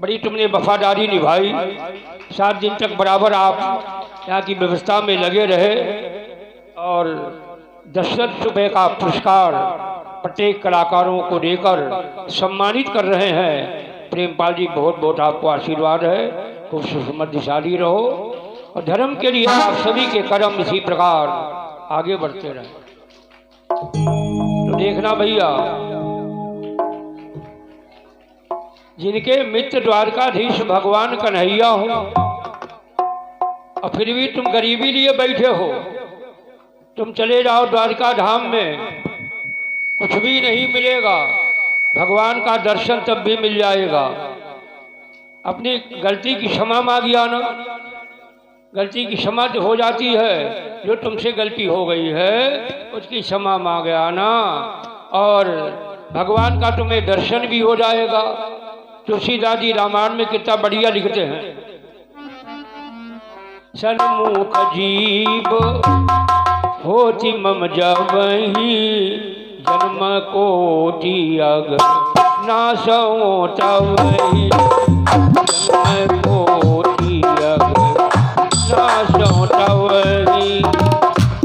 बड़ी तुमने वफादारी निभाई। 7 दिन तक बराबर आप यहाँ की व्यवस्था में लगे रहे और 10,000 रुपये का पुरस्कार प्रत्येक कलाकारों को देकर सम्मानित कर रहे हैं। प्रेमपाल जी बहुत बहुत आपको आशीर्वाद है, खूब समृद्धिशाली रहो और धर्म के लिए आप सभी के कर्म इसी प्रकार आगे बढ़ते रहे। तो देखना भैया, जिनके मित्र द्वारकाधीश भगवान कन्हैया हो और फिर भी तुम गरीबी लिए बैठे हो, तुम चले जाओ द्वारका धाम में, कुछ भी नहीं मिलेगा, भगवान का दर्शन तब भी मिल जाएगा। अपनी गलती की क्षमा मांगी आना, गलती की क्षमा हो जाती है, जो तुमसे गलती हो गई है उसकी क्षमा मांग आना और भगवान का तुम्हें दर्शन भी हो जाएगा। तुलसीदास जी रामायण में कितना बढ़िया लिखते हैं, सन्मुख जीव होती मम जबहि, जन्म कोटि अग नासौ तवहि, जन्म कोटि अग नासौ तवहि,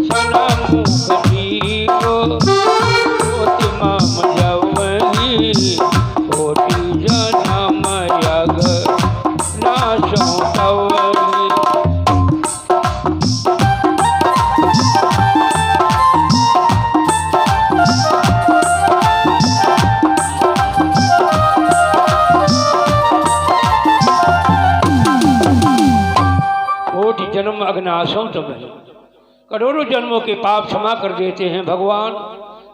सन्मुख जीव होती मम जबहि, कोटि जन्म अग नासौ तवहि। जन्म अग्नाशों तमहि, करोड़ों जन्मों के पाप क्षमा कर देते हैं भगवान,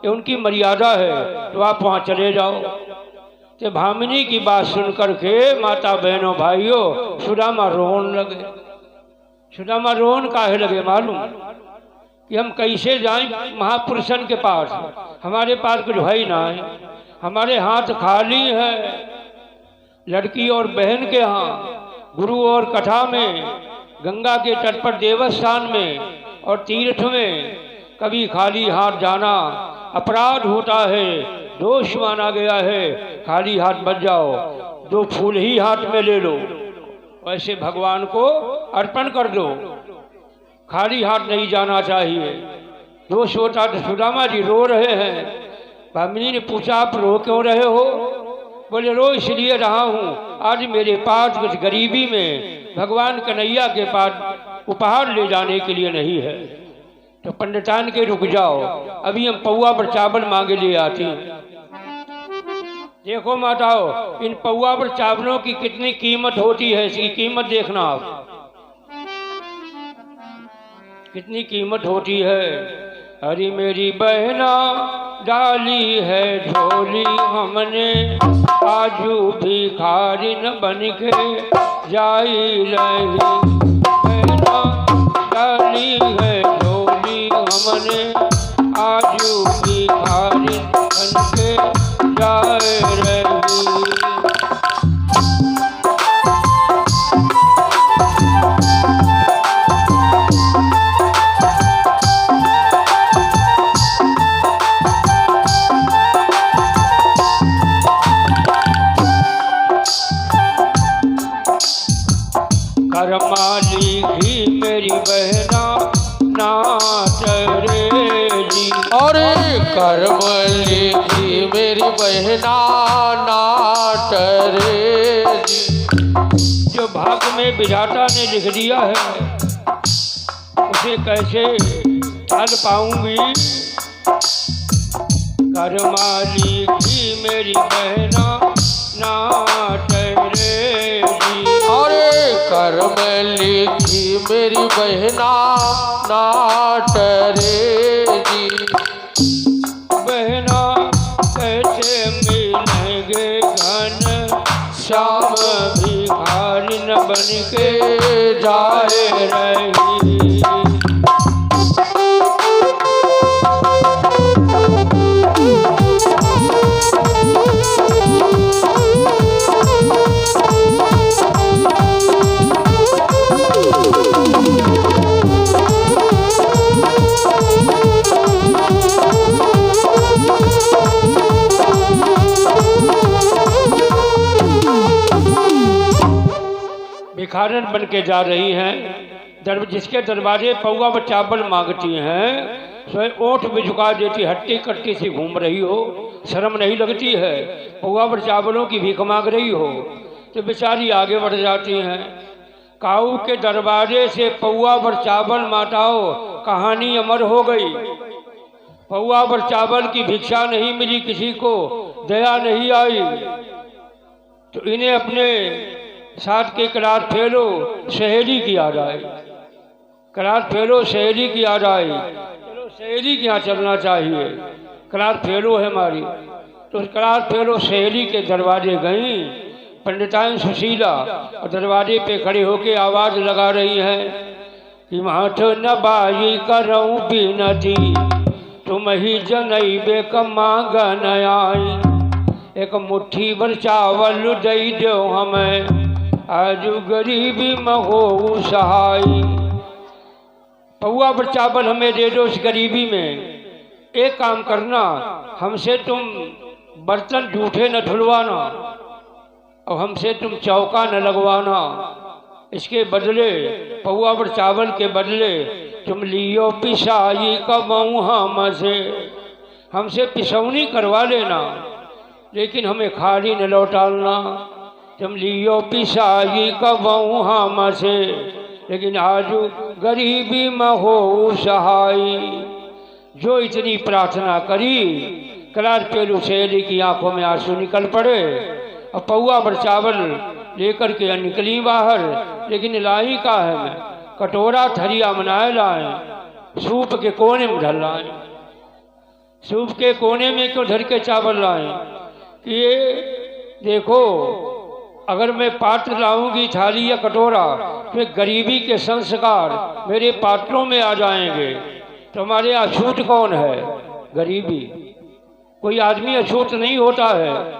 ये उनकी मर्यादा है। तो आप वहाँ चले जाओ। तो भामिनी की बात सुन करके माता बहनों भाइयों सुदामा रोन लगे। सुदामा रोन काहे लगे मालूम? कि हम कैसे जाएं महापुरुषन के पास, हमारे पास कुछ है ना है, हमारे हाथ खाली है। लड़की और बहन के यहाँ गुरु और कथा में, गंगा के तट पर देवस्थान में और तीर्थ में कभी खाली हाथ जाना अपराध होता है, दोष माना गया है। खाली हाथ बच जाओ, 2 फूल ही हाथ में ले लो, वैसे भगवान को अर्पण कर दो। खाली हाथ नहीं जाना चाहिए, दोष होता। तो सुदामा जी रो रहे हैं। भामिनी ने पूछा आप रो क्यों रहे हो? बोले रो इसलिए रहा हूँ, आज मेरे पास कुछ गरीबी में भगवान कन्हैया के पास उपहार ले जाने के लिए नहीं है। तो पंडितान के रुक जाओ, अभी हम पौवा पर चावल मांगे ले आते हैं। देखो माताओं, इन पौवा पर चावलों की कितनी कीमत होती है, इसकी कीमत देखना आप, कितनी कीमत होती है। अरे मेरी बहना डाली है झोली हमने, आजू भिखारी न बन के जाई रही। बहना डाली है झोली हमने, आजू भिखारी बन के जाए रही। करमाली घी मेरी बहना नाट रे जी, और करमली घी मेरी बहना नाट रे जी। जो भाग में विधाता ने लिख दिया है उसे कैसे टाल पाऊंगी। करमाली घी मेरी बहना नाट रे जी, और करमली घी मेरी बहना नाट रे जी। बहना कैसे मिलेंगे घन श्याम, भिखारी न बन के जाए रही। भिखारन बन के जा रही हैं, जिसके दरवाजे पौवा व चावल मांगती हैं, स्वयं ओठ भी झुका देती, हट्टी कट्टी सी घूम रही हो, शर्म नहीं लगती है, पौवा व चावलों की भीख मांग रही हो, तो बेचारी आगे बढ़ जाती हैं। काऊ के दरवाजे से पौवा व चावल माताओ, कहानी अमर हो गई। पौवा व चावल की भिक्षा नहीं मिली, किसी को दया नहीं आई, तो इन्हें अपने साथ के करार फेलो सहेली की याद आई। करार फेलो सहेली की याद आई, चलो सहेली के यहाँ चलना चाहिए, करार फेलो है हमारी। तो उस करार फेलो सहेली के दरवाजे गई पंडिताइन सुशीला, और दरवाजे पे खड़े होके आवाज लगा रही हैं कि माथ न बाई करऊँ बिनती, तुम ही जनई बेक मांगन आई। एक मुट्ठी भर चावल दई दो हमें, आजू गरीबी में हो सहाई। पौवा भर चावल हमें दे दो इस गरीबी में। एक काम करना, हमसे तुम बर्तन जूठे न धुलवाना और हमसे तुम चौका न लगवाना। इसके बदले पौवा भर चावल के बदले तुम लियो पिसाई कमाऊँ हमसे पिसौनी करवा लेना, लेकिन हमें खाली न लौटालना। तुम लियो पिसाई कमाऊँ हमसे, लेकिन आजू गरीबी में हो सहाई। जो इतनी प्रार्थना करी, करार पेलू सहेली की आंखों में आंसू निकल पड़े और पौवा भर चावल लेकर के निकली बाहर। लेकिन लाई का है मैं, कटोरा थरिया मनाए लाए, सूप के कोने में धर लाए। सूप के कोने में क्यों धर के चावल लाए? कि ये देखो, अगर मैं पात्र लाऊंगी थाली या कटोरा, तो गरीबी के संस्कार मेरे पात्रों में आ जाएंगे। तो हमारे अछूत कौन है? गरीबी। कोई आदमी अछूत नहीं होता है।